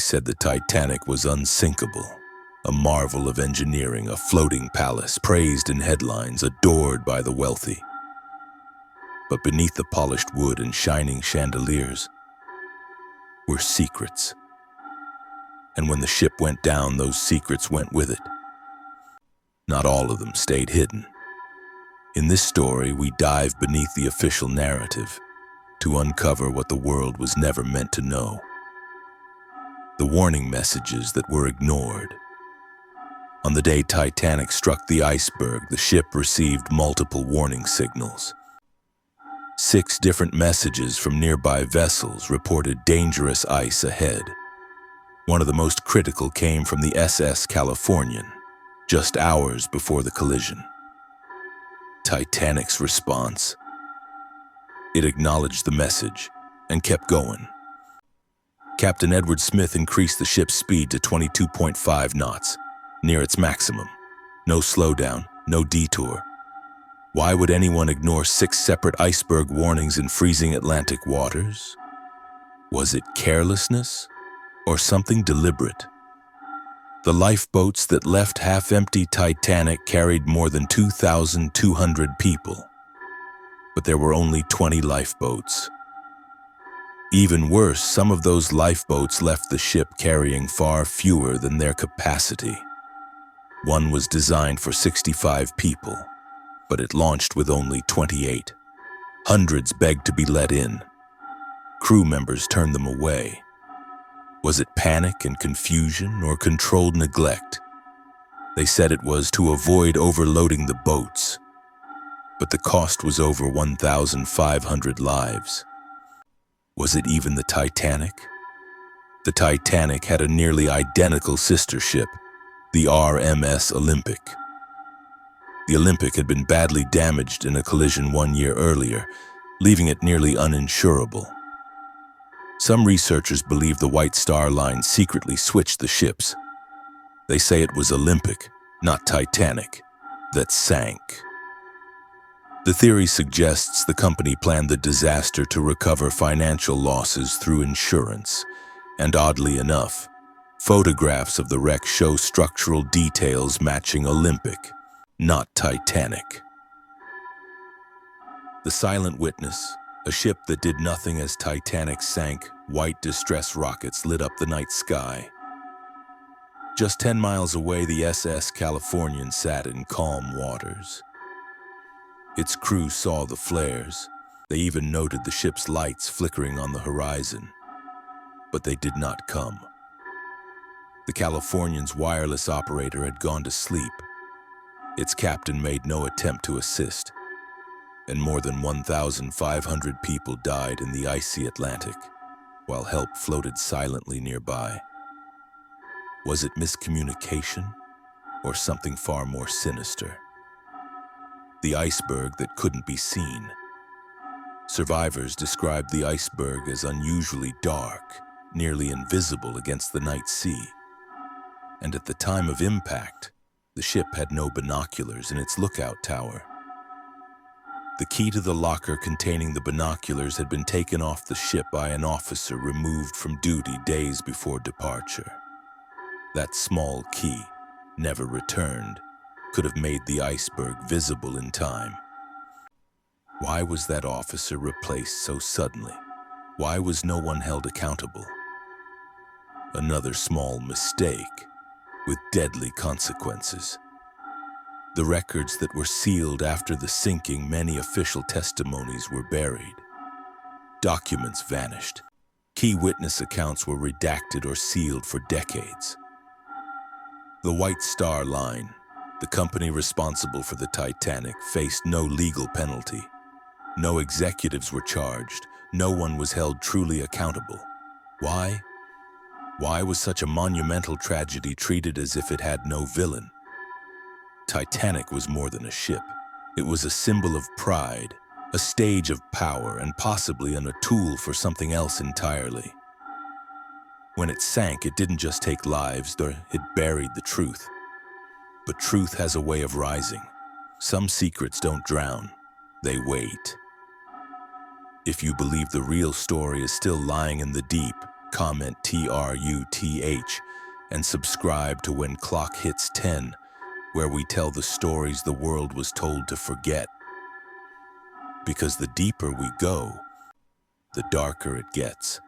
said the Titanic was unsinkable, a marvel of engineering, a floating palace, praised in headlines, adored by the wealthy. But beneath the polished wood and shining chandeliers were secrets. And when the ship went down, those secrets went with it. Not all of them stayed hidden. In this story, we dive beneath the official narrative to uncover what the world was never meant to know. The warning messages that were ignored. On the day Titanic struck the iceberg, the ship received multiple warning signals. 6 different messages from nearby vessels reported dangerous ice ahead. One of the most critical came from the SS Californian, just hours before the collision. Titanic's response. It acknowledged the message and kept going. Captain Edward Smith increased the ship's speed to 22.5 knots, near its maximum. No slowdown, no detour. Why would anyone ignore 6 separate iceberg warnings in freezing Atlantic waters? Was it carelessness or something deliberate? The lifeboats that left half-empty Titanic carried more than 2,200 people, but there were only 20 lifeboats. Even worse, some of those lifeboats left the ship carrying far fewer than their capacity. One was designed for 65 people, but it launched with only 28. Hundreds begged to be let in. Crew members turned them away. Was it panic and confusion or controlled neglect? They said it was to avoid overloading the boats, but the cost was over 1,500 lives. Was it even the Titanic? The Titanic had a nearly identical sister ship, the RMS Olympic. The Olympic had been badly damaged in a collision 1 year earlier, leaving it nearly uninsurable. Some researchers believe the White Star Line secretly switched the ships. They say it was Olympic, not Titanic, that sank. The theory suggests the company planned the disaster to recover financial losses through insurance, and oddly enough, photographs of the wreck show structural details matching Olympic, not Titanic. The Silent Witness, a ship that did nothing as Titanic sank, white distress rockets lit up the night sky. Just 10 miles away, the SS Californian sat in calm waters. Its crew saw the flares. They even noted the ship's lights flickering on the horizon. But they did not come. The Californian's wireless operator had gone to sleep. Its captain made no attempt to assist, and more than 1,500 people died in the icy Atlantic, while help floated silently nearby. Was it miscommunication, or something far more sinister? The iceberg that couldn't be seen. Survivors described the iceberg as unusually dark, nearly invisible against the night sea. And at the time of impact, the ship had no binoculars in its lookout tower. The key to the locker containing the binoculars had been taken off the ship by an officer removed from duty days before departure. That small key, never returned, could have made the iceberg visible in time. Why was that officer replaced so suddenly? Why was no one held accountable? Another small mistake with deadly consequences. The records that were sealed after the sinking, many official testimonies were buried. Documents vanished. Key witness accounts were redacted or sealed for decades. The White Star Line, the company responsible for the Titanic, faced no legal penalty. No executives were charged. No one was held truly accountable. Why? Why was such a monumental tragedy treated as if it had no villain? Titanic was more than a ship. It was a symbol of pride, a stage of power, and possibly a tool for something else entirely. When it sank, it didn't just take lives, it buried the truth. But truth has a way of rising. Some secrets don't drown, they wait. If you believe the real story is still lying in the deep, comment TRUTH, and subscribe to When Clock Hits 10, where we tell the stories the world was told to forget. Because the deeper we go, the darker it gets.